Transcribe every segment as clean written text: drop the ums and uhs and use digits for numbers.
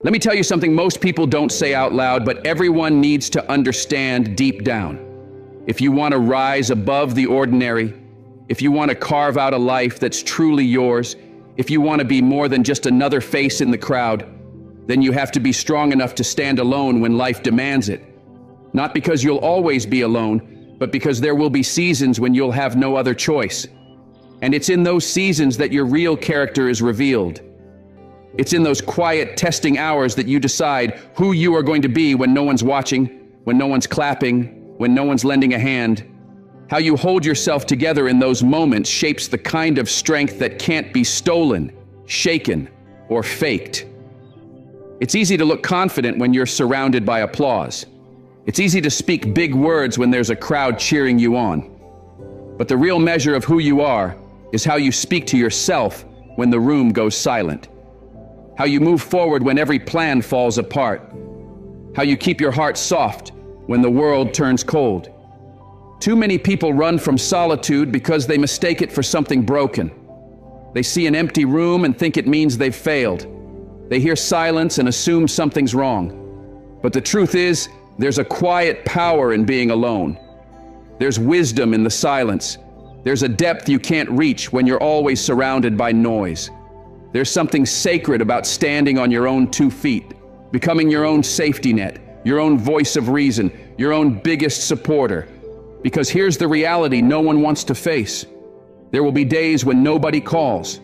Let me tell you something most people don't say out loud, but everyone needs to understand deep down. If you want to rise above the ordinary, if you want to carve out a life that's truly yours, if you want to be more than just another face in the crowd, then you have to be strong enough to stand alone when life demands it. Not because you'll always be alone, but because there will be seasons when you'll have no other choice. And it's in those seasons that your real character is revealed. It's in those quiet testing hours that you decide who you are going to be when no one's watching, when no one's clapping, when no one's lending a hand. How you hold yourself together in those moments shapes the kind of strength that can't be stolen, shaken, or faked. It's easy to look confident when you're surrounded by applause. It's easy to speak big words when there's a crowd cheering you on. But the real measure of who you are is how you speak to yourself when the room goes silent. How you move forward when every plan falls apart. How you keep your heart soft when the world turns cold. Too many people run from solitude because they mistake it for something broken. They see an empty room and think it means they've failed. They hear silence and assume something's wrong. But the truth is, there's a quiet power in being alone. There's wisdom in the silence. There's a depth you can't reach when you're always surrounded by noise. There's something sacred about standing on your own 2 feet, becoming your own safety net, your own voice of reason, your own biggest supporter. Because here's the reality no one wants to face. There will be days when nobody calls,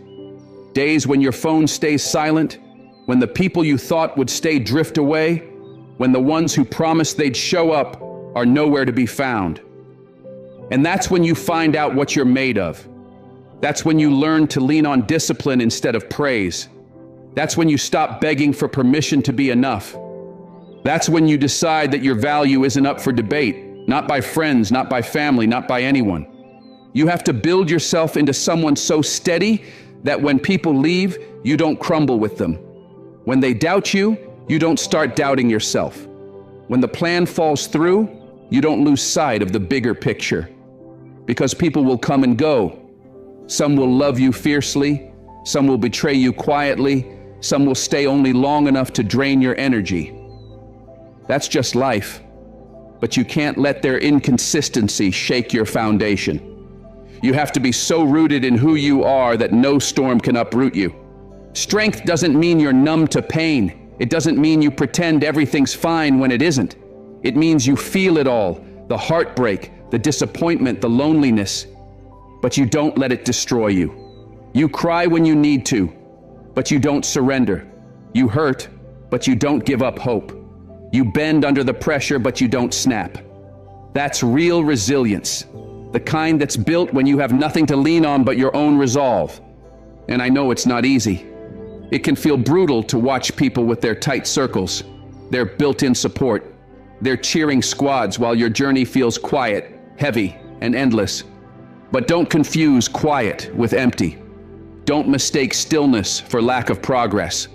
days when your phone stays silent, when the people you thought would stay drift away, when the ones who promised they'd show up are nowhere to be found. And that's when you find out what you're made of. That's when you learn to lean on discipline instead of praise. That's when you stop begging for permission to be enough. That's when you decide that your value isn't up for debate, not by friends, not by family, not by anyone. You have to build yourself into someone so steady that when people leave, you don't crumble with them. When they doubt you, you don't start doubting yourself. When the plan falls through, you don't lose sight of the bigger picture. Because people will come and go. Some will love you fiercely, some will betray you quietly, some will stay only long enough to drain your energy. That's just life. But you can't let their inconsistency shake your foundation. You have to be so rooted in who you are that no storm can uproot you. Strength doesn't mean you're numb to pain. It doesn't mean you pretend everything's fine when it isn't. It means you feel it all, the heartbreak, the disappointment, the loneliness. But you don't let it destroy you. You cry when you need to, but you don't surrender. You hurt, but you don't give up hope. You bend under the pressure, but you don't snap. That's real resilience, the kind that's built when you have nothing to lean on but your own resolve. And I know it's not easy. It can feel brutal to watch people with their tight circles, their built-in support, their cheering squads while your journey feels quiet, heavy, and endless. But don't confuse quiet with empty. Don't mistake stillness for lack of progress.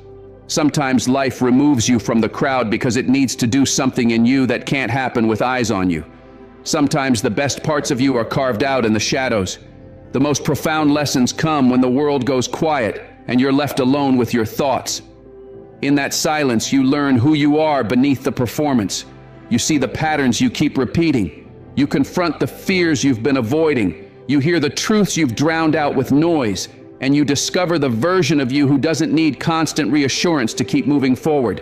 Sometimes life removes you from the crowd because it needs to do something in you that can't happen with eyes on you. Sometimes the best parts of you are carved out in the shadows. The most profound lessons come when the world goes quiet and you're left alone with your thoughts. In that silence, you learn who you are beneath the performance. You see the patterns you keep repeating. You confront the fears you've been avoiding. You hear the truths you've drowned out with noise, and you discover the version of you who doesn't need constant reassurance to keep moving forward.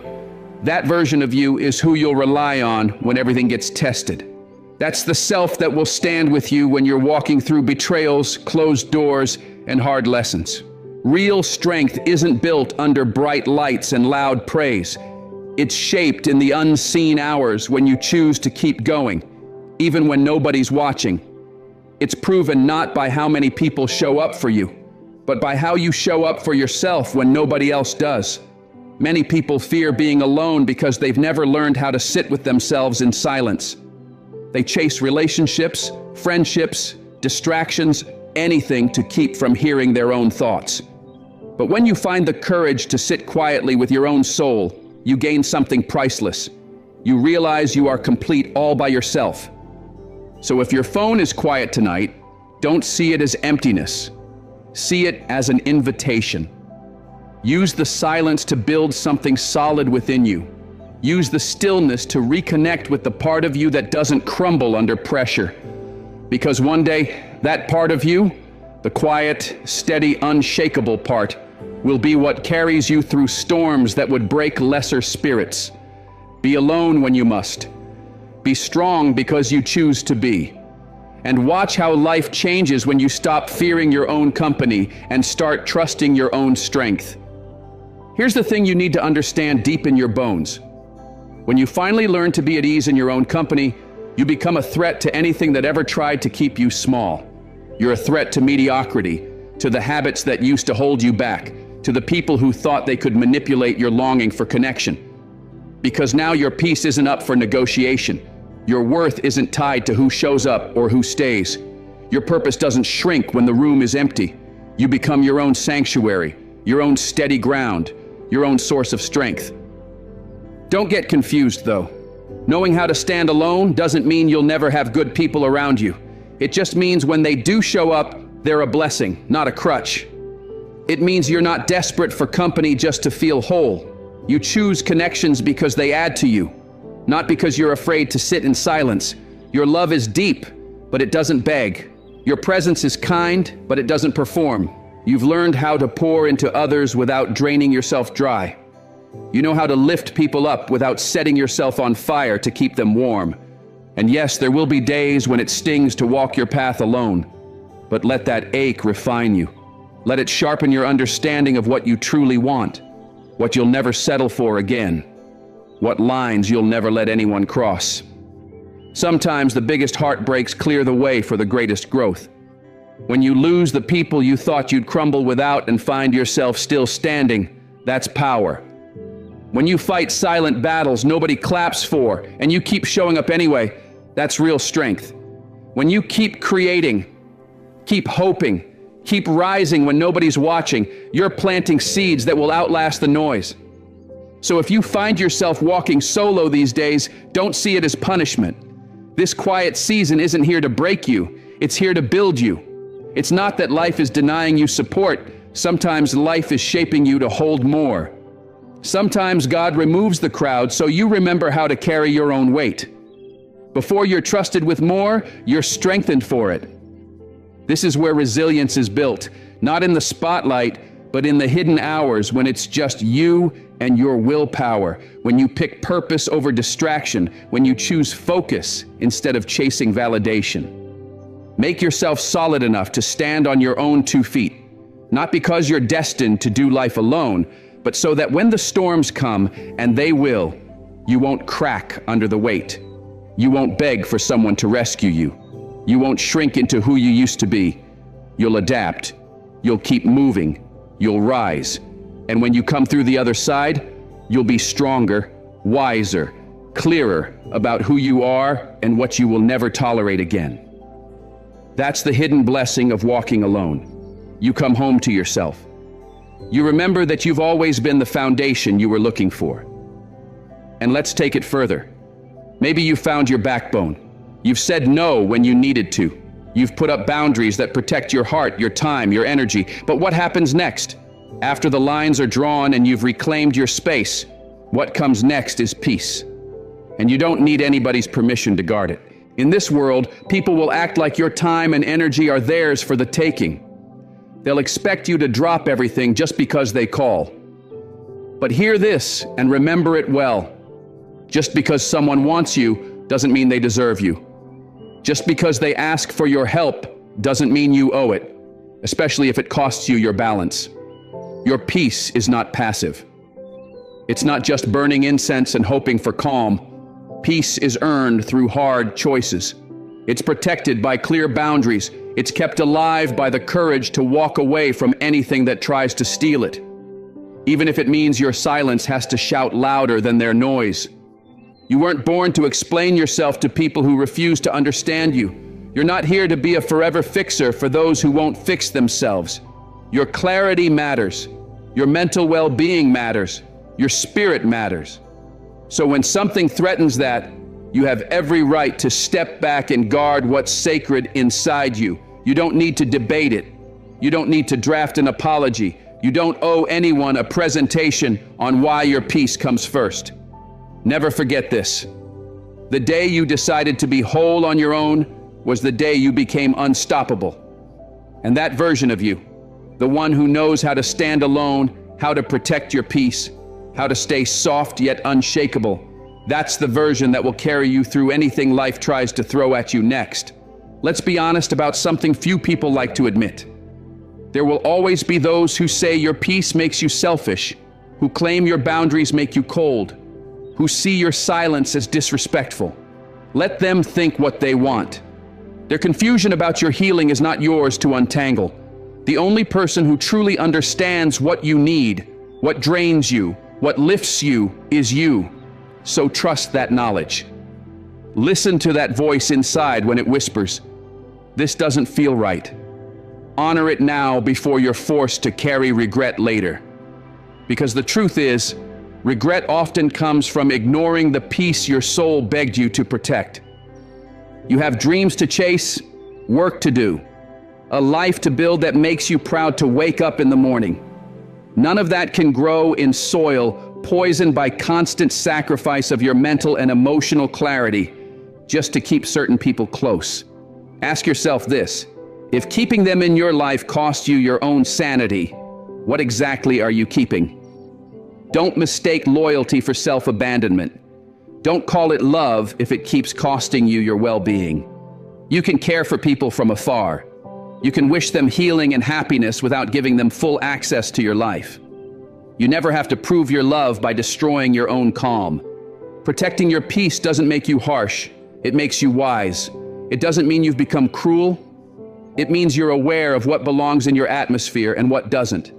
That version of you is who you'll rely on when everything gets tested. That's the self that will stand with you when you're walking through betrayals, closed doors, and hard lessons. Real strength isn't built under bright lights and loud praise. It's shaped in the unseen hours when you choose to keep going, even when nobody's watching. It's proven not by how many people show up for you, but by how you show up for yourself when nobody else does. Many people fear being alone because they've never learned how to sit with themselves in silence. They chase relationships, friendships, distractions, anything to keep from hearing their own thoughts. But when you find the courage to sit quietly with your own soul, you gain something priceless. You realize you are complete all by yourself. So if your phone is quiet tonight, don't see it as emptiness. See it as an invitation. Use the silence to build something solid within you. Use the stillness to reconnect with the part of you that doesn't crumble under pressure. Because one day, that part of you, the quiet, steady, unshakable part, will be what carries you through storms that would break lesser spirits. Be alone when you must. Be strong because you choose to be. And watch how life changes when you stop fearing your own company and start trusting your own strength. Here's the thing you need to understand deep in your bones. When you finally learn to be at ease in your own company, you become a threat to anything that ever tried to keep you small. You're a threat to mediocrity, to the habits that used to hold you back, to the people who thought they could manipulate your longing for connection. Because now your peace isn't up for negotiation. Your worth isn't tied to who shows up or who stays. Your purpose doesn't shrink when the room is empty. You become your own sanctuary, your own steady ground, your own source of strength. Don't get confused, though. Knowing how to stand alone doesn't mean you'll never have good people around you. It just means when they do show up, they're a blessing, not a crutch. It means you're not desperate for company just to feel whole. You choose connections because they add to you, not because you're afraid to sit in silence. Your love is deep, but it doesn't beg. Your presence is kind, but it doesn't perform. You've learned how to pour into others without draining yourself dry. You know how to lift people up without setting yourself on fire to keep them warm. And yes, there will be days when it stings to walk your path alone. But let that ache refine you. Let it sharpen your understanding of what you truly want, what you'll never settle for again, what lines you'll never let anyone cross. Sometimes the biggest heartbreaks clear the way for the greatest growth. When you lose the people you thought you'd crumble without and find yourself still standing, that's power. When you fight silent battles nobody claps for, and you keep showing up anyway, that's real strength. When you keep creating, keep hoping, keep rising when nobody's watching, you're planting seeds that will outlast the noise. So if you find yourself walking solo these days, don't see it as punishment. This quiet season isn't here to break you, it's here to build you. It's not that life is denying you support, sometimes life is shaping you to hold more. Sometimes God removes the crowd so you remember how to carry your own weight. Before you're trusted with more, you're strengthened for it. This is where resilience is built, not in the spotlight, but in the hidden hours when it's just you and your willpower, when you pick purpose over distraction, when you choose focus instead of chasing validation. Make yourself solid enough to stand on your own 2 feet, not because you're destined to do life alone, but so that when the storms come, and they will, you won't crack under the weight. You won't beg for someone to rescue you. You won't shrink into who you used to be. You'll adapt. You'll keep moving. You'll rise. And when you come through the other side, you'll be stronger, wiser, clearer about who you are and what you will never tolerate again. That's the hidden blessing of walking alone. You come home to yourself. You remember that you've always been the foundation you were looking for. And let's take it further. Maybe you found your backbone. You've said no when you needed to. You've put up boundaries that protect your heart, your time, your energy. But what happens next? After the lines are drawn and you've reclaimed your space, what comes next is peace. And you don't need anybody's permission to guard it. In this world, people will act like your time and energy are theirs for the taking. They'll expect you to drop everything just because they call. But hear this and remember it well. Just because someone wants you doesn't mean they deserve you. Just because they ask for your help doesn't mean you owe it, especially if it costs you your balance. Your peace is not passive. It's not just burning incense and hoping for calm. Peace is earned through hard choices. It's protected by clear boundaries. It's kept alive by the courage to walk away from anything that tries to steal it, even if it means your silence has to shout louder than their noise. You weren't born to explain yourself to people who refuse to understand you. You're not here to be a forever fixer for those who won't fix themselves. Your clarity matters. Your mental well-being matters. Your spirit matters. So when something threatens that, you have every right to step back and guard what's sacred inside you. You don't need to debate it. You don't need to draft an apology. You don't owe anyone a presentation on why your peace comes first. Never forget this. The day you decided to be whole on your own was the day you became unstoppable. And that version of you, the one who knows how to stand alone, how to protect your peace, how to stay soft yet unshakable, that's the version that will carry you through anything life tries to throw at you next. Let's be honest about something few people like to admit. There will always be those who say your peace makes you selfish, who claim your boundaries make you cold, who see your silence as disrespectful. Let them think what they want. Their confusion about your healing is not yours to untangle. The only person who truly understands what you need, what drains you, what lifts you, is you. So trust that knowledge. Listen to that voice inside when it whispers, "This doesn't feel right." Honor it now before you're forced to carry regret later. Because the truth is, regret often comes from ignoring the peace your soul begged you to protect. You have dreams to chase, work to do, a life to build that makes you proud to wake up in the morning. None of that can grow in soil poisoned by constant sacrifice of your mental and emotional clarity just to keep certain people close. Ask yourself this: if keeping them in your life cost you your own sanity, what exactly are you keeping? Don't mistake loyalty for self-abandonment. Don't call it love if it keeps costing you your well-being. You can care for people from afar. You can wish them healing and happiness without giving them full access to your life. You never have to prove your love by destroying your own calm. Protecting your peace doesn't make you harsh. It makes you wise. It doesn't mean you've become cruel. It means you're aware of what belongs in your atmosphere and what doesn't.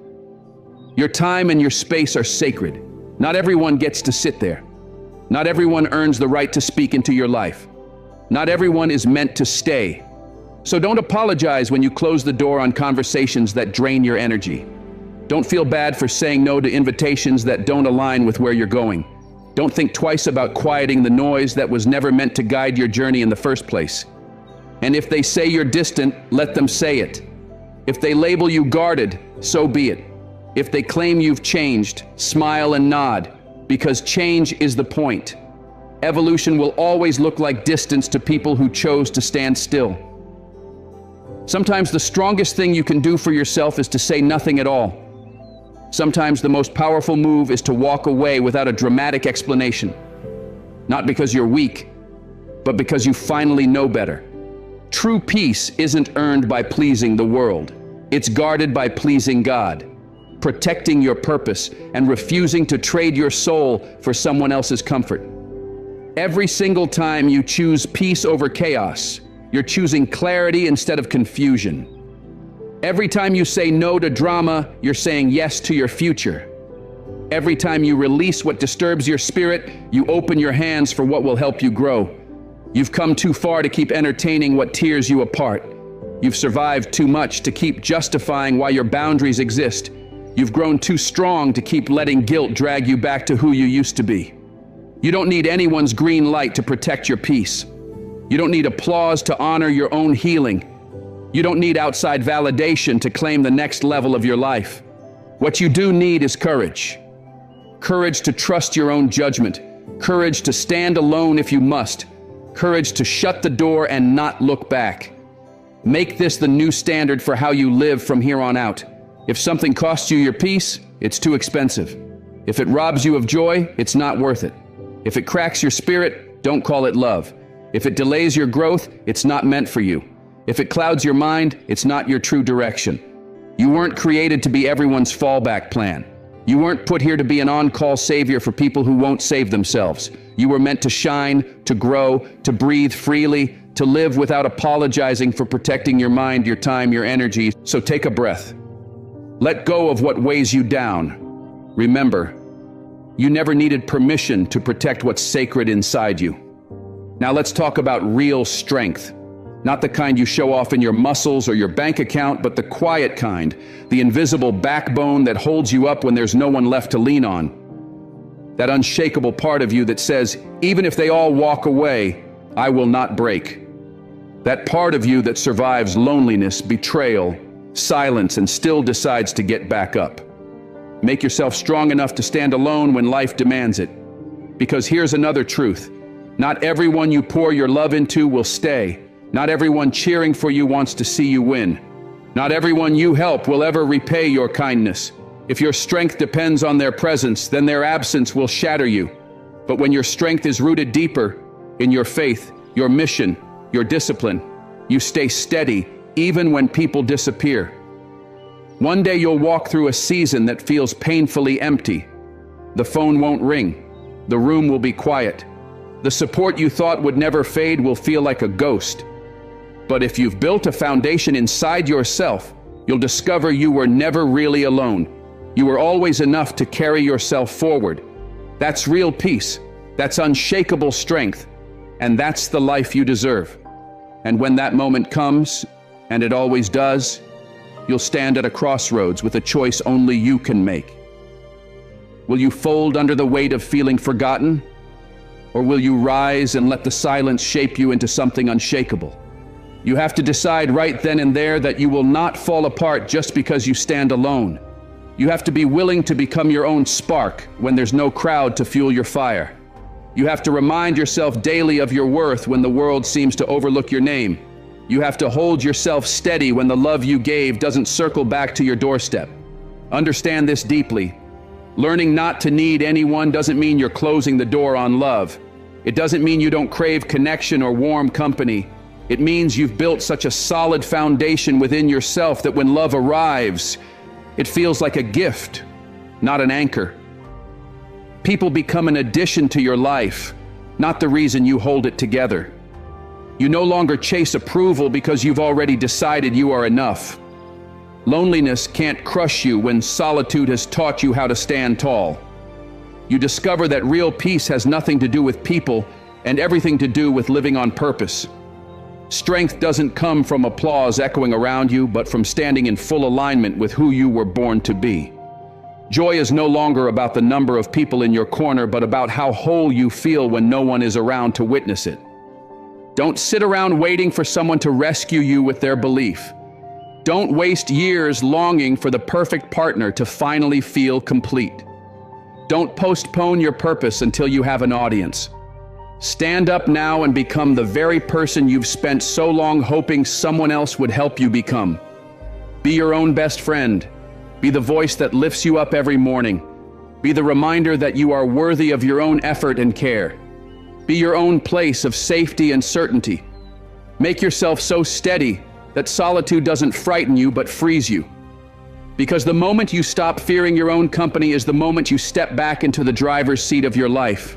Your time and your space are sacred. Not everyone gets to sit there. Not everyone earns the right to speak into your life. Not everyone is meant to stay. So don't apologize when you close the door on conversations that drain your energy. Don't feel bad for saying no to invitations that don't align with where you're going. Don't think twice about quieting the noise that was never meant to guide your journey in the first place. And if they say you're distant, let them say it. If they label you guarded, so be it. If they claim you've changed, smile and nod, because change is the point. Evolution will always look like distance to people who chose to stand still. Sometimes the strongest thing you can do for yourself is to say nothing at all. Sometimes the most powerful move is to walk away without a dramatic explanation. Not because you're weak, but because you finally know better. True peace isn't earned by pleasing the world. It's guarded by pleasing God, protecting your purpose and refusing to trade your soul for someone else's comfort. Every single time you choose peace over chaos, you're choosing clarity instead of confusion. Every time you say no to drama, you're saying yes to your future. Every time you release what disturbs your spirit, you open your hands for what will help you grow. You've come too far to keep entertaining what tears you apart. You've survived too much to keep justifying why your boundaries exist. You've grown too strong to keep letting guilt drag you back to who you used to be. You don't need anyone's green light to protect your peace. You don't need applause to honor your own healing. You don't need outside validation to claim the next level of your life. What you do need is courage. Courage to trust your own judgment. Courage to stand alone if you must. Courage to shut the door and not look back. Make this the new standard for how you live from here on out. If something costs you your peace, it's too expensive. If it robs you of joy, it's not worth it. If it cracks your spirit, don't call it love. If it delays your growth, it's not meant for you. If it clouds your mind, it's not your true direction. You weren't created to be everyone's fallback plan. You weren't put here to be an on-call savior for people who won't save themselves. You were meant to shine, to grow, to breathe freely, to live without apologizing for protecting your mind, your time, your energy. So take a breath. Let go of what weighs you down. Remember, you never needed permission to protect what's sacred inside you. Now let's talk about real strength. Not the kind you show off in your muscles or your bank account, but the quiet kind, the invisible backbone that holds you up when there's no one left to lean on. That unshakable part of you that says, even if they all walk away, I will not break. That part of you that survives loneliness, betrayal, silence, and still decides to get back up. Make yourself strong enough to stand alone when life demands it. Because here's another truth. Not everyone you pour your love into will stay. Not everyone cheering for you wants to see you win. Not everyone you help will ever repay your kindness. If your strength depends on their presence, then their absence will shatter you. But when your strength is rooted deeper in your faith, your mission, your discipline, you stay steady even when people disappear. One day you'll walk through a season that feels painfully empty. The phone won't ring. The room will be quiet. The support you thought would never fade will feel like a ghost. But if you've built a foundation inside yourself, you'll discover you were never really alone. You were always enough to carry yourself forward. That's real peace. That's unshakable strength. And that's the life you deserve. And when that moment comes, and it always does, you'll stand at a crossroads with a choice only you can make. Will you fold under the weight of feeling forgotten? Or will you rise and let the silence shape you into something unshakable? You have to decide right then and there that you will not fall apart just because you stand alone. You have to be willing to become your own spark when there's no crowd to fuel your fire. You have to remind yourself daily of your worth when the world seems to overlook your name. You have to hold yourself steady when the love you gave doesn't circle back to your doorstep. Understand this deeply. Learning not to need anyone doesn't mean you're closing the door on love. It doesn't mean you don't crave connection or warm company. It means you've built such a solid foundation within yourself that when love arrives, it feels like a gift, not an anchor. People become an addition to your life, not the reason you hold it together. You no longer chase approval because you've already decided you are enough. Loneliness can't crush you when solitude has taught you how to stand tall. You discover that real peace has nothing to do with people and everything to do with living on purpose. Strength doesn't come from applause echoing around you, but from standing in full alignment with who you were born to be. Joy is no longer about the number of people in your corner, but about how whole you feel when no one is around to witness it. Don't sit around waiting for someone to rescue you with their belief. Don't waste years longing for the perfect partner to finally feel complete. Don't postpone your purpose until you have an audience. Stand up now and become the very person you've spent so long hoping someone else would help you become. Be your own best friend. Be the voice that lifts you up every morning. Be the reminder that you are worthy of your own effort and care. Be your own place of safety and certainty. Make yourself so steady that solitude doesn't frighten you but frees you. Because the moment you stop fearing your own company is the moment you step back into the driver's seat of your life.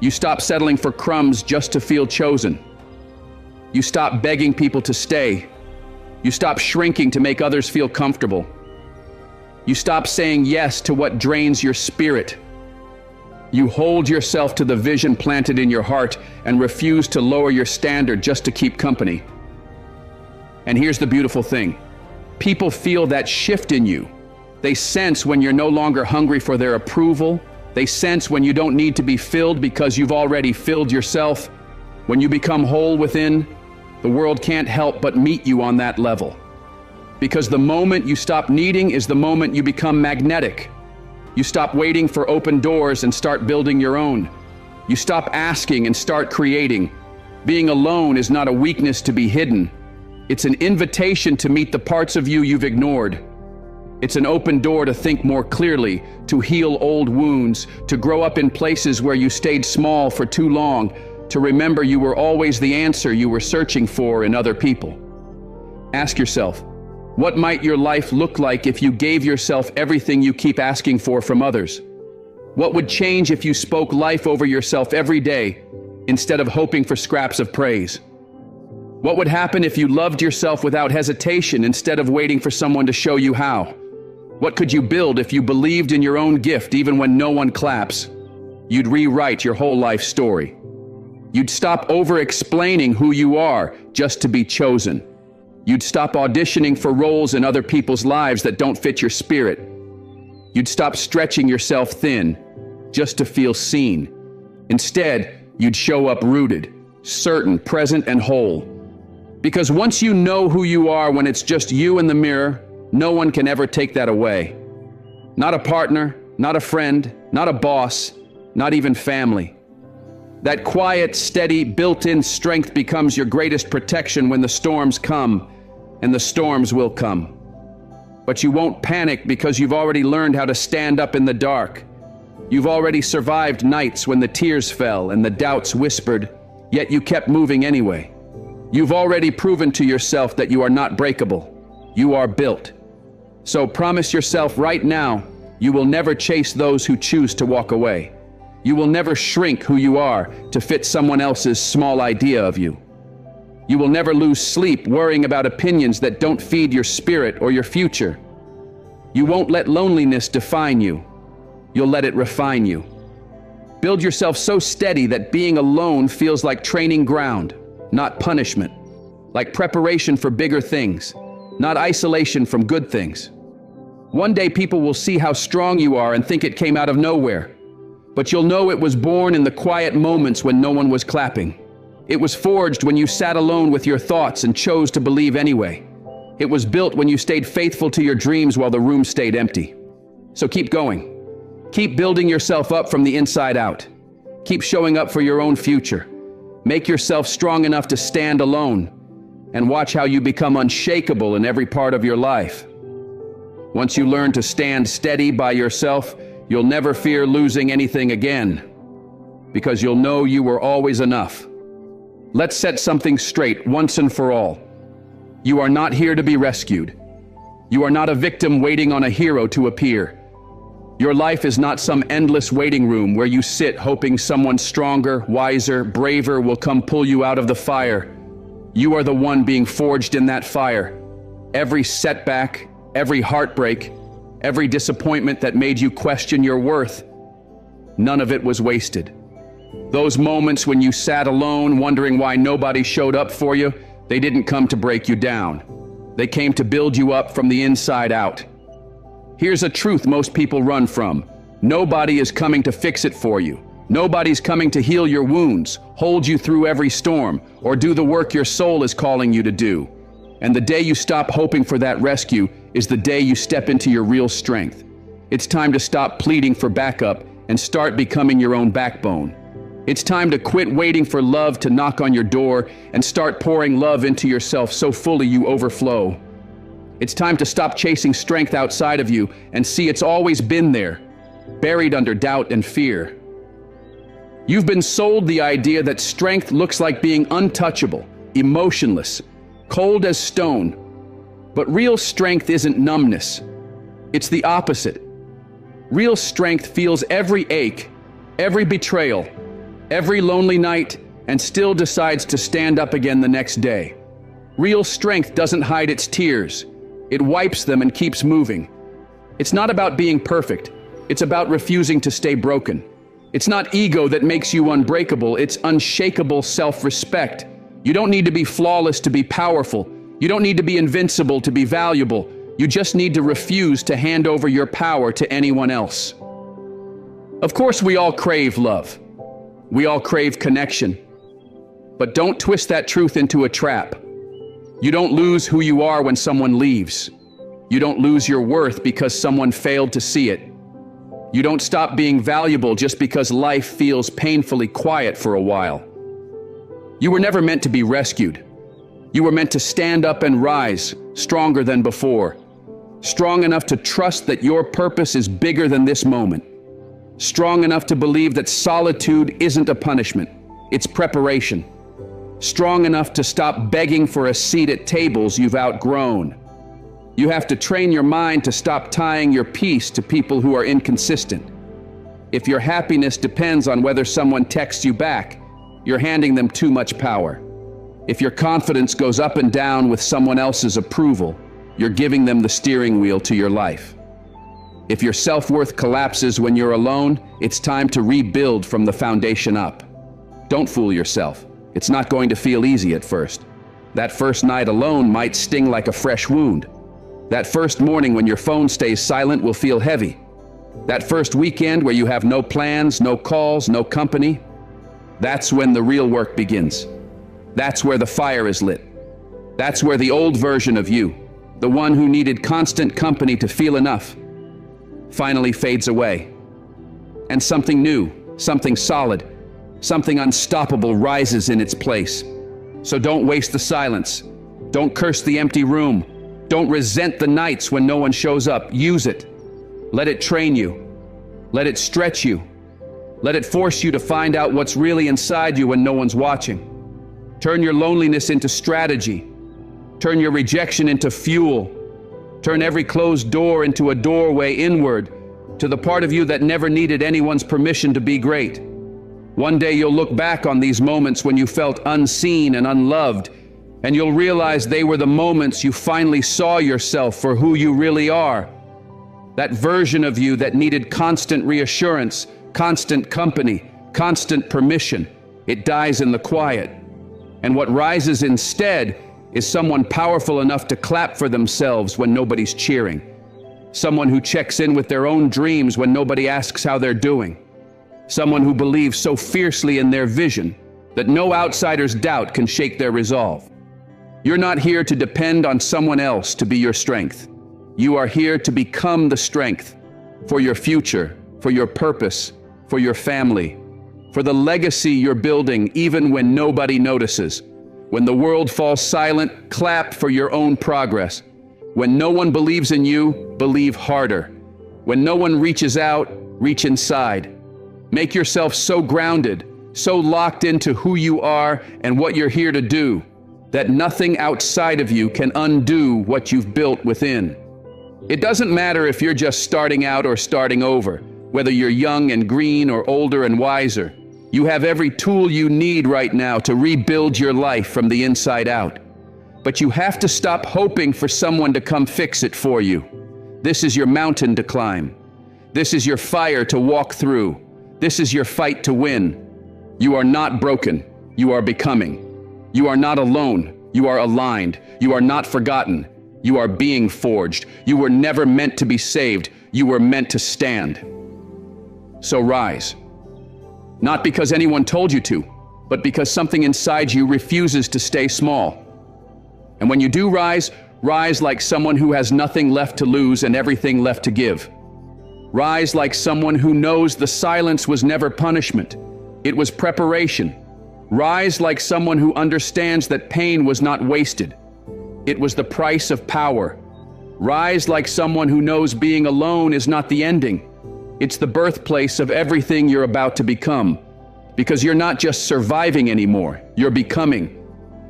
You stop settling for crumbs just to feel chosen. You stop begging people to stay. You stop shrinking to make others feel comfortable. You stop saying yes to what drains your spirit. You hold yourself to the vision planted in your heart and refuse to lower your standard just to keep company. And here's the beautiful thing. People feel that shift in you. They sense when you're no longer hungry for their approval. They sense when you don't need to be filled because you've already filled yourself. When you become whole within, the world can't help but meet you on that level. Because the moment you stop needing is the moment you become magnetic. You stop waiting for open doors and start building your own. You stop asking and start creating. Being alone is not a weakness to be hidden. It's an invitation to meet the parts of you you've ignored. It's an open door to think more clearly, to heal old wounds, to grow up in places where you stayed small for too long, to remember you were always the answer you were searching for in other people. Ask yourself, what might your life look like if you gave yourself everything you keep asking for from others? What would change if you spoke life over yourself every day instead of hoping for scraps of praise? What would happen if you loved yourself without hesitation instead of waiting for someone to show you how? What could you build if you believed in your own gift even when no one claps? You'd rewrite your whole life story. You'd stop over-explaining who you are just to be chosen. You'd stop auditioning for roles in other people's lives that don't fit your spirit. You'd stop stretching yourself thin just to feel seen. Instead, you'd show up rooted, certain, present, and whole. Because once you know who you are when it's just you in the mirror, no one can ever take that away. Not a partner, not a friend, not a boss, not even family. That quiet, steady, built-in strength becomes your greatest protection when the storms come, and the storms will come. But you won't panic because you've already learned how to stand up in the dark. You've already survived nights when the tears fell and the doubts whispered, yet you kept moving anyway. You've already proven to yourself that you are not breakable. You are built. So promise yourself right now, you will never chase those who choose to walk away. You will never shrink who you are to fit someone else's small idea of you. You will never lose sleep worrying about opinions that don't feed your spirit or your future. You won't let loneliness define you. You'll let it refine you. Build yourself so steady that being alone feels like training ground, not punishment. Like preparation for bigger things, not isolation from good things. One day people will see how strong you are and think it came out of nowhere. But you'll know it was born in the quiet moments when no one was clapping. It was forged when you sat alone with your thoughts and chose to believe anyway. It was built when you stayed faithful to your dreams while the room stayed empty. So keep going. Keep building yourself up from the inside out. Keep showing up for your own future. Make yourself strong enough to stand alone, and watch how you become unshakable in every part of your life. Once you learn to stand steady by yourself, you'll never fear losing anything again, because you'll know you were always enough. Let's set something straight once and for all. You are not here to be rescued. You are not a victim waiting on a hero to appear. Your life is not some endless waiting room where you sit hoping someone stronger, wiser, braver will come pull you out of the fire. You are the one being forged in that fire. Every setback, every heartbreak, every disappointment that made you question your worth, none of it was wasted. Those moments when you sat alone wondering why nobody showed up for you, they didn't come to break you down. They came to build you up from the inside out. Here's a truth most people run from. Nobody is coming to fix it for you. Nobody's coming to heal your wounds, hold you through every storm, or do the work your soul is calling you to do. And the day you stop hoping for that rescue is the day you step into your real strength. It's time to stop pleading for backup and start becoming your own backbone. It's time to quit waiting for love to knock on your door and start pouring love into yourself so fully you overflow. It's time to stop chasing strength outside of you and see it's always been there, buried under doubt and fear. You've been sold the idea that strength looks like being untouchable, emotionless, cold as stone. But real strength isn't numbness. It's the opposite. Real strength feels every ache, every betrayal, every lonely night, and still decides to stand up again the next day. Real strength doesn't hide its tears. It wipes them and keeps moving. It's not about being perfect. It's about refusing to stay broken. It's not ego that makes you unbreakable. It's unshakable self-respect. You don't need to be flawless to be powerful. You don't need to be invincible to be valuable. You just need to refuse to hand over your power to anyone else. Of course, we all crave love. We all crave connection. But don't twist that truth into a trap. You don't lose who you are when someone leaves. You don't lose your worth because someone failed to see it. You don't stop being valuable just because life feels painfully quiet for a while. You were never meant to be rescued. You were meant to stand up and rise, stronger than before. Strong enough to trust that your purpose is bigger than this moment. Strong enough to believe that solitude isn't a punishment, it's preparation. Strong enough to stop begging for a seat at tables you've outgrown. You have to train your mind to stop tying your peace to people who are inconsistent. If your happiness depends on whether someone texts you back, you're handing them too much power. If your confidence goes up and down with someone else's approval, you're giving them the steering wheel to your life. If your self-worth collapses when you're alone, it's time to rebuild from the foundation up. Don't fool yourself. It's not going to feel easy at first. That first night alone might sting like a fresh wound. That first morning when your phone stays silent will feel heavy. That first weekend where you have no plans, no calls, no company, that's when the real work begins. That's where the fire is lit. That's where the old version of you, the one who needed constant company to feel enough, finally fades away. And something new, something solid, something unstoppable rises in its place. So don't waste the silence. Don't curse the empty room. Don't resent the nights when no one shows up. Use it. Let it train you. Let it stretch you. Let it force you to find out what's really inside you when no one's watching. Turn your loneliness into strategy. Turn your rejection into fuel. Turn every closed door into a doorway inward to the part of you that never needed anyone's permission to be great. One day you'll look back on these moments when you felt unseen and unloved, and you'll realize they were the moments you finally saw yourself for who you really are. That version of you that needed constant reassurance, constant company, constant permission. It dies in the quiet. And what rises instead is someone powerful enough to clap for themselves when nobody's cheering. Someone who checks in with their own dreams when nobody asks how they're doing. Someone who believes so fiercely in their vision that no outsider's doubt can shake their resolve. You're not here to depend on someone else to be your strength. You are here to become the strength for your future, for your purpose, for your family, for the legacy you're building even when nobody notices. When the world falls silent, clap for your own progress. When no one believes in you, believe harder. When no one reaches out, reach inside. Make yourself so grounded, so locked into who you are and what you're here to do, that nothing outside of you can undo what you've built within. It doesn't matter if you're just starting out or starting over, whether you're young and green or older and wiser. You have every tool you need right now to rebuild your life from the inside out. But you have to stop hoping for someone to come fix it for you. This is your mountain to climb. This is your fire to walk through. This is your fight to win. You are not broken. You are becoming. You are not alone. You are aligned. You are not forgotten. You are being forged. You were never meant to be saved. You were meant to stand. So rise. Not because anyone told you to, but because something inside you refuses to stay small. And when you do rise, rise like someone who has nothing left to lose and everything left to give. Rise like someone who knows the silence was never punishment. It was preparation. Rise like someone who understands that pain was not wasted. It was the price of power. Rise like someone who knows being alone is not the ending. It's the birthplace of everything you're about to become. Because you're not just surviving anymore, you're becoming.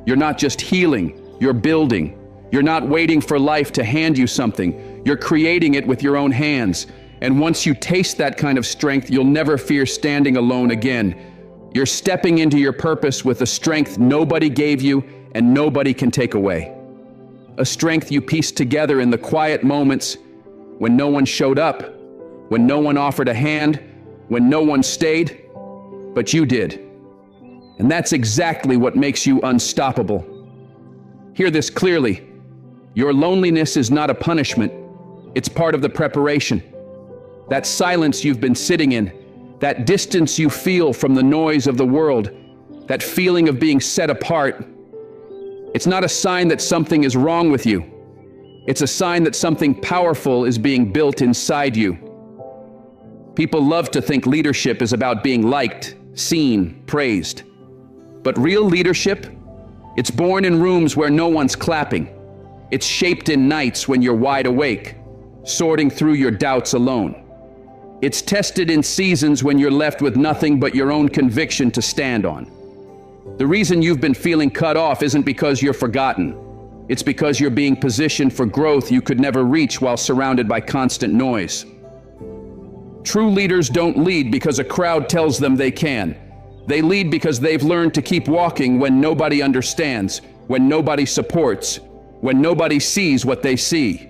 You're not just healing, you're building. You're not waiting for life to hand you something, you're creating it with your own hands. And once you taste that kind of strength, you'll never fear standing alone again. You're stepping into your purpose with a strength nobody gave you and nobody can take away. A strength you pieced together in the quiet moments when no one showed up, when no one offered a hand, when no one stayed, but you did. And that's exactly what makes you unstoppable. Hear this clearly. Your loneliness is not a punishment. It's part of the preparation. That silence you've been sitting in, that distance you feel from the noise of the world, that feeling of being set apart, it's not a sign that something is wrong with you. It's a sign that something powerful is being built inside you. People love to think leadership is about being liked, seen, praised. But real leadership, it's born in rooms where no one's clapping. It's shaped in nights when you're wide awake, sorting through your doubts alone. It's tested in seasons when you're left with nothing but your own conviction to stand on. The reason you've been feeling cut off isn't because you're forgotten. It's because you're being positioned for growth you could never reach while surrounded by constant noise. True leaders don't lead because a crowd tells them they can. They lead because they've learned to keep walking when nobody understands, when nobody supports, when nobody sees what they see.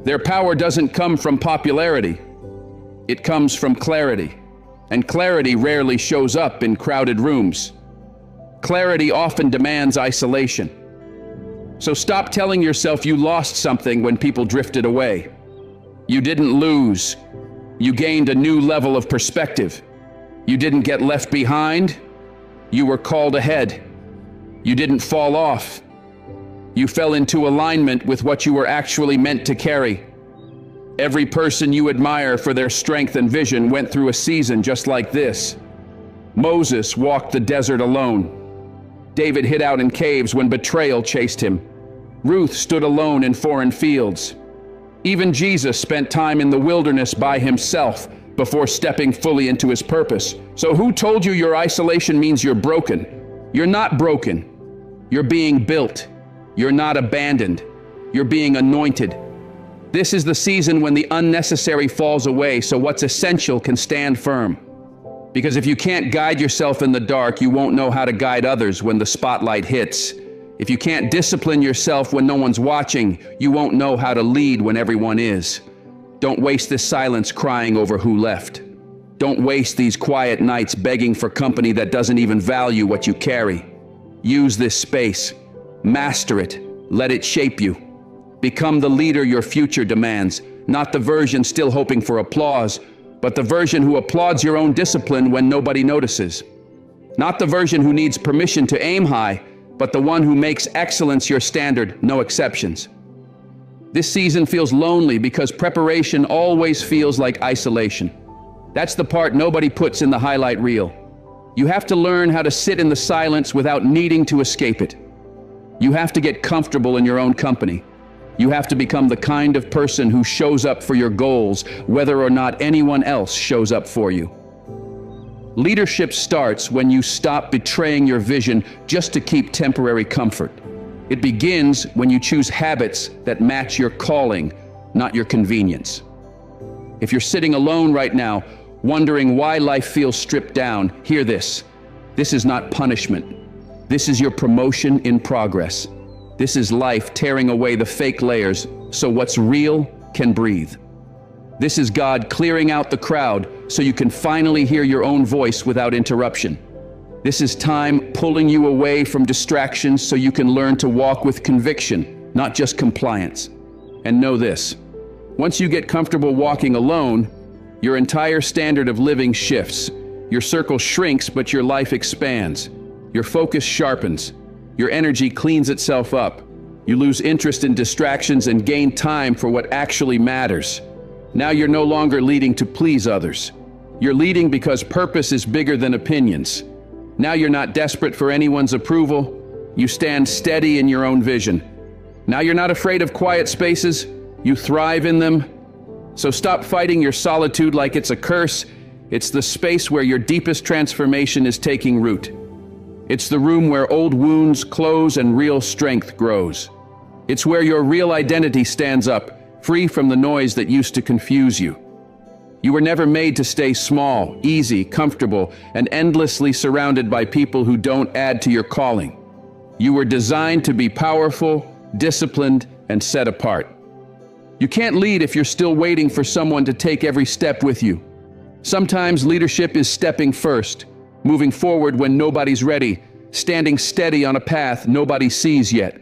Their power doesn't come from popularity. It comes from clarity. And clarity rarely shows up in crowded rooms. Clarity often demands isolation. So stop telling yourself you lost something when people drifted away. You didn't lose. You gained a new level of perspective. You didn't get left behind. You were called ahead. You didn't fall off. You fell into alignment with what you were actually meant to carry. Every person you admire for their strength and vision went through a season just like this. Moses walked the desert alone. David hid out in caves when betrayal chased him. Ruth stood alone in foreign fields. Even Jesus spent time in the wilderness by himself before stepping fully into his purpose. So who told you your isolation means you're broken? You're not broken. You're being built. You're not abandoned. You're being anointed. This is the season when the unnecessary falls away so what's essential can stand firm. Because if you can't guide yourself in the dark, you won't know how to guide others when the spotlight hits. If you can't discipline yourself when no one's watching, you won't know how to lead when everyone is. Don't waste this silence crying over who left. Don't waste these quiet nights begging for company that doesn't even value what you carry. Use this space. Master it. Let it shape you. Become the leader your future demands, not the version still hoping for applause, but the version who applauds your own discipline when nobody notices. Not the version who needs permission to aim high, but the one who makes excellence your standard, no exceptions. This season feels lonely because preparation always feels like isolation. That's the part nobody puts in the highlight reel. You have to learn how to sit in the silence without needing to escape it. You have to get comfortable in your own company. You have to become the kind of person who shows up for your goals, whether or not anyone else shows up for you. Leadership starts when you stop betraying your vision just to keep temporary comfort. It begins when you choose habits that match your calling, not your convenience. If you're sitting alone right now, wondering why life feels stripped down, hear this. This is not punishment. This is your promotion in progress. This is life tearing away the fake layers so what's real can breathe. This is God clearing out the crowd so you can finally hear your own voice without interruption. This is time pulling you away from distractions so you can learn to walk with conviction, not just compliance. And know this, once you get comfortable walking alone, your entire standard of living shifts. Your circle shrinks, but your life expands. Your focus sharpens. Your energy cleans itself up. You lose interest in distractions and gain time for what actually matters. Now you're no longer leading to please others. You're leading because purpose is bigger than opinions. Now you're not desperate for anyone's approval. You stand steady in your own vision. Now you're not afraid of quiet spaces. You thrive in them. So stop fighting your solitude like it's a curse. It's the space where your deepest transformation is taking root. It's the room where old wounds close and real strength grows. It's where your real identity stands up, free from the noise that used to confuse you. You were never made to stay small, easy, comfortable, and endlessly surrounded by people who don't add to your calling. You were designed to be powerful, disciplined, and set apart. You can't lead if you're still waiting for someone to take every step with you. Sometimes leadership is stepping first, moving forward when nobody's ready, standing steady on a path nobody sees yet.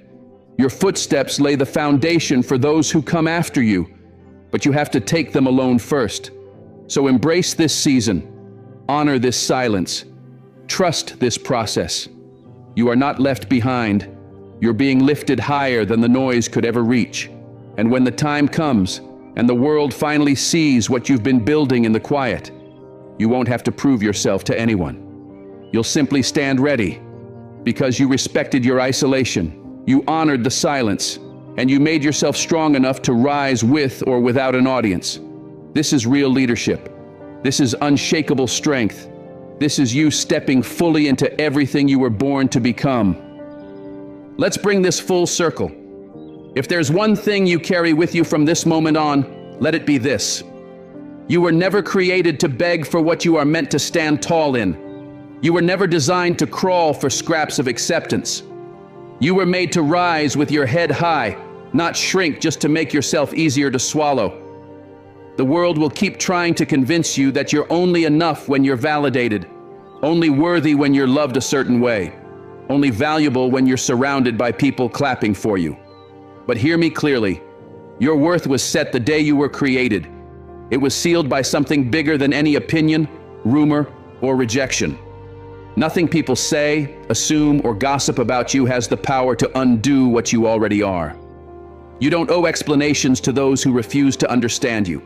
Your footsteps lay the foundation for those who come after you, but you have to take them alone first. So embrace this season, honor this silence, trust this process. You are not left behind. You're being lifted higher than the noise could ever reach. And when the time comes, and the world finally sees what you've been building in the quiet, you won't have to prove yourself to anyone. You'll simply stand ready, because you respected your isolation, you honored the silence, and you made yourself strong enough to rise with or without an audience. This is real leadership. This is unshakable strength. This is you stepping fully into everything you were born to become. Let's bring this full circle. If there's one thing you carry with you from this moment on, let it be this. You were never created to beg for what you are meant to stand tall in. You were never designed to crawl for scraps of acceptance. You were made to rise with your head high, not shrink just to make yourself easier to swallow. The world will keep trying to convince you that you're only enough when you're validated, only worthy when you're loved a certain way, only valuable when you're surrounded by people clapping for you. But hear me clearly. Your worth was set the day you were created. It was sealed by something bigger than any opinion, rumor, or rejection. Nothing people say, assume, or gossip about you has the power to undo what you already are. You don't owe explanations to those who refuse to understand you.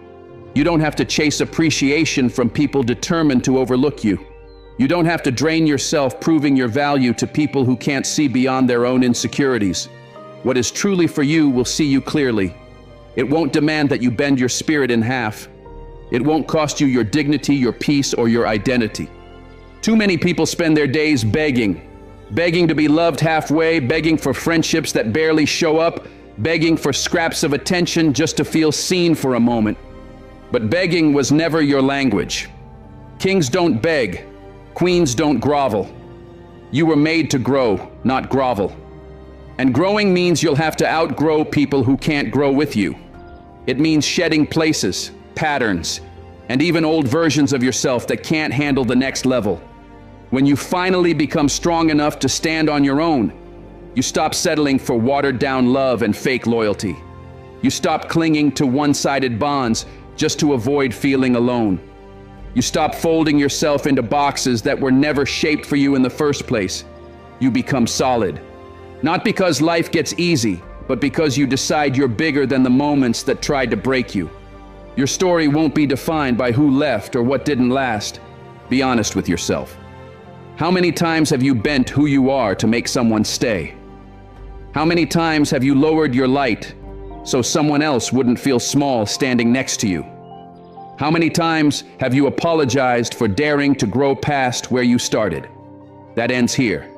You don't have to chase appreciation from people determined to overlook you. You don't have to drain yourself proving your value to people who can't see beyond their own insecurities. What is truly for you will see you clearly. It won't demand that you bend your spirit in half. It won't cost you your dignity, your peace, or your identity. Too many people spend their days begging to be loved halfway, begging for friendships that barely show up, begging for scraps of attention just to feel seen for a moment. But begging was never your language. Kings don't beg. Queens don't grovel. You were made to grow, not grovel. And growing means you'll have to outgrow people who can't grow with you. It means shedding places, patterns, and even old versions of yourself that can't handle the next level. When you finally become strong enough to stand on your own, you stop settling for watered-down love and fake loyalty. You stop clinging to one-sided bonds just to avoid feeling alone. You stop folding yourself into boxes that were never shaped for you in the first place. You become solid. Not because life gets easy, but because you decide you're bigger than the moments that tried to break you. Your story won't be defined by who left or what didn't last. Be honest with yourself. How many times have you bent who you are to make someone stay? How many times have you lowered your light so someone else wouldn't feel small standing next to you? How many times have you apologized for daring to grow past where you started? That ends here.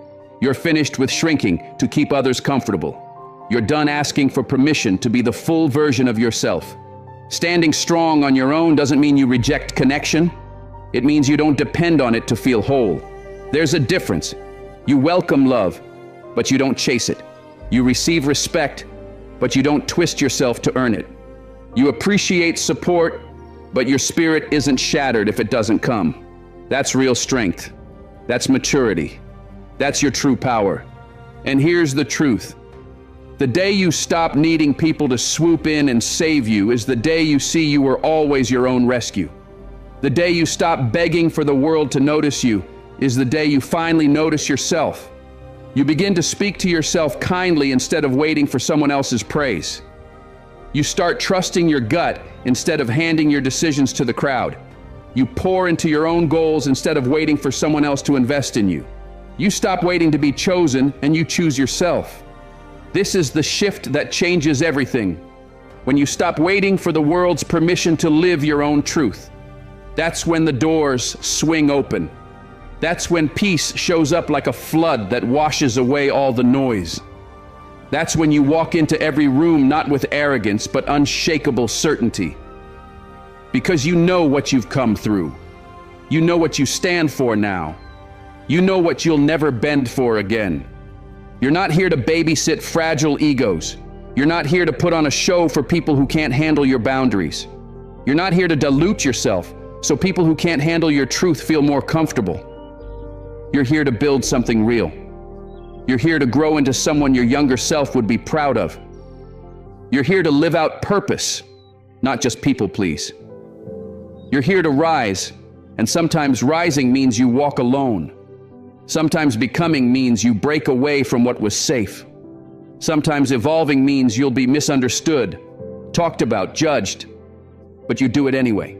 You're finished with shrinking to keep others comfortable. You're done asking for permission to be the full version of yourself. Standing strong on your own doesn't mean you reject connection. It means you don't depend on it to feel whole. There's a difference. You welcome love, but you don't chase it. You receive respect, but you don't twist yourself to earn it. You appreciate support, but your spirit isn't shattered if it doesn't come. That's real strength. That's maturity. That's your true power. And here's the truth. The day you stop needing people to swoop in and save you is the day you see you were always your own rescue. The day you stop begging for the world to notice you is the day you finally notice yourself. You begin to speak to yourself kindly instead of waiting for someone else's praise. You start trusting your gut instead of handing your decisions to the crowd. You pour into your own goals instead of waiting for someone else to invest in you. You stop waiting to be chosen and you choose yourself. This is the shift that changes everything. When you stop waiting for the world's permission to live your own truth. That's when the doors swing open. That's when peace shows up like a flood that washes away all the noise. That's when you walk into every room not with arrogance, but unshakable certainty. Because you know what you've come through. You know what you stand for now. You know what you'll never bend for again. You're not here to babysit fragile egos. You're not here to put on a show for people who can't handle your boundaries. You're not here to dilute yourself so people who can't handle your truth feel more comfortable. You're here to build something real. You're here to grow into someone your younger self would be proud of. You're here to live out purpose, not just people please. You're here to rise, and sometimes rising means you walk alone. Sometimes becoming means you break away from what was safe. Sometimes evolving means you'll be misunderstood, talked about, judged, but you do it anyway.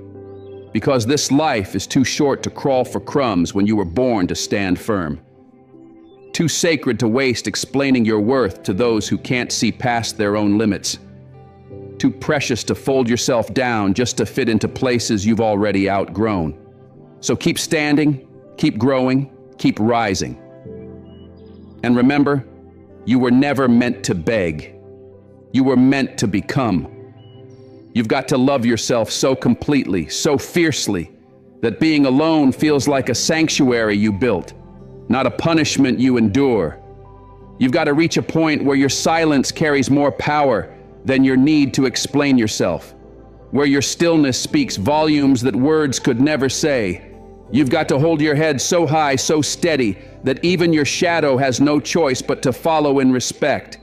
Because this life is too short to crawl for crumbs when you were born to stand firm. Too sacred to waste explaining your worth to those who can't see past their own limits. Too precious to fold yourself down just to fit into places you've already outgrown. So keep standing, keep growing, keep rising. And remember, you were never meant to beg. You were meant to become. You've got to love yourself so completely, so fiercely, that being alone feels like a sanctuary you built, not a punishment you endure. You've got to reach a point where your silence carries more power than your need to explain yourself, where your stillness speaks volumes that words could never say. You've got to hold your head so high, so steady, that even your shadow has no choice but to follow in respect.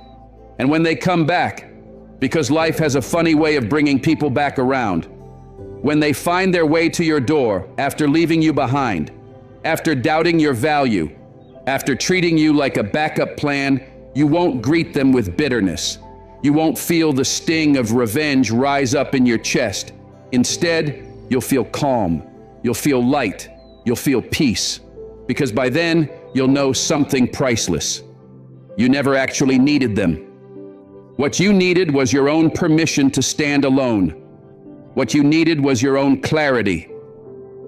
And when they come back, because life has a funny way of bringing people back around, when they find their way to your door after leaving you behind, after doubting your value, after treating you like a backup plan, you won't greet them with bitterness. You won't feel the sting of revenge rise up in your chest. Instead, you'll feel calm. You'll feel light. You'll feel peace. Because by then, you'll know something priceless. You never actually needed them. What you needed was your own permission to stand alone. What you needed was your own clarity.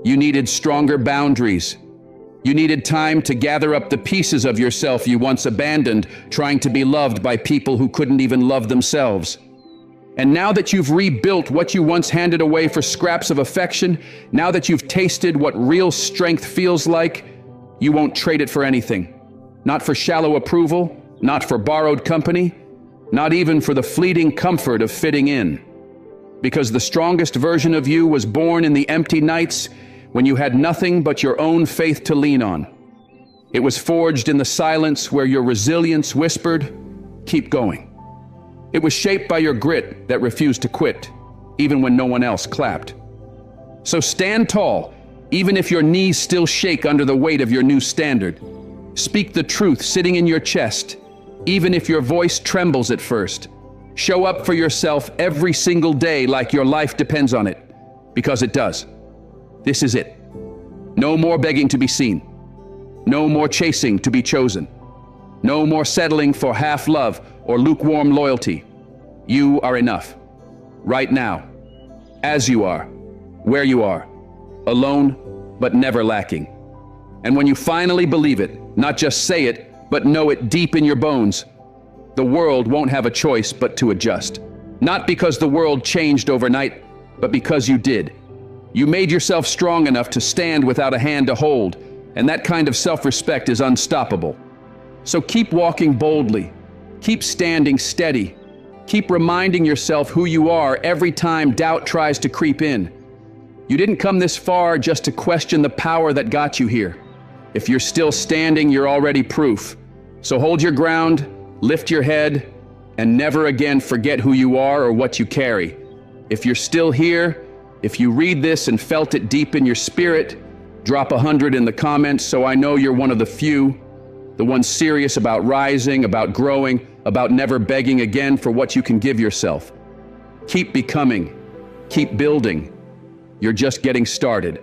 You needed stronger boundaries. You needed time to gather up the pieces of yourself you once abandoned, trying to be loved by people who couldn't even love themselves. And now that you've rebuilt what you once handed away for scraps of affection, now that you've tasted what real strength feels like, you won't trade it for anything. Not for shallow approval, not for borrowed company, not even for the fleeting comfort of fitting in. Because the strongest version of you was born in the empty nights when you had nothing but your own faith to lean on. It was forged in the silence where your resilience whispered, "Keep going." It was shaped by your grit that refused to quit, even when no one else clapped. So stand tall, even if your knees still shake under the weight of your new standard. Speak the truth sitting in your chest, even if your voice trembles at first. Show up for yourself every single day like your life depends on it, because it does. This is it. No more begging to be seen. No more chasing to be chosen. No more settling for half love or lukewarm loyalty. You are enough. Right now. As you are. Where you are. Alone, but never lacking. And when you finally believe it, not just say it, but know it deep in your bones, the world won't have a choice but to adjust. Not because the world changed overnight, but because you did. You made yourself strong enough to stand without a hand to hold, and that kind of self-respect is unstoppable. So keep walking boldly. Keep standing steady. Keep reminding yourself who you are every time doubt tries to creep in. You didn't come this far just to question the power that got you here. If you're still standing, you're already proof. So hold your ground, lift your head, and never again forget who you are or what you carry. If you're still here, if you read this and felt it deep in your spirit, drop 100 in the comments so I know you're one of the few, the ones serious about rising, about growing, about never begging again for what you can give yourself. Keep becoming. Keep building. You're just getting started.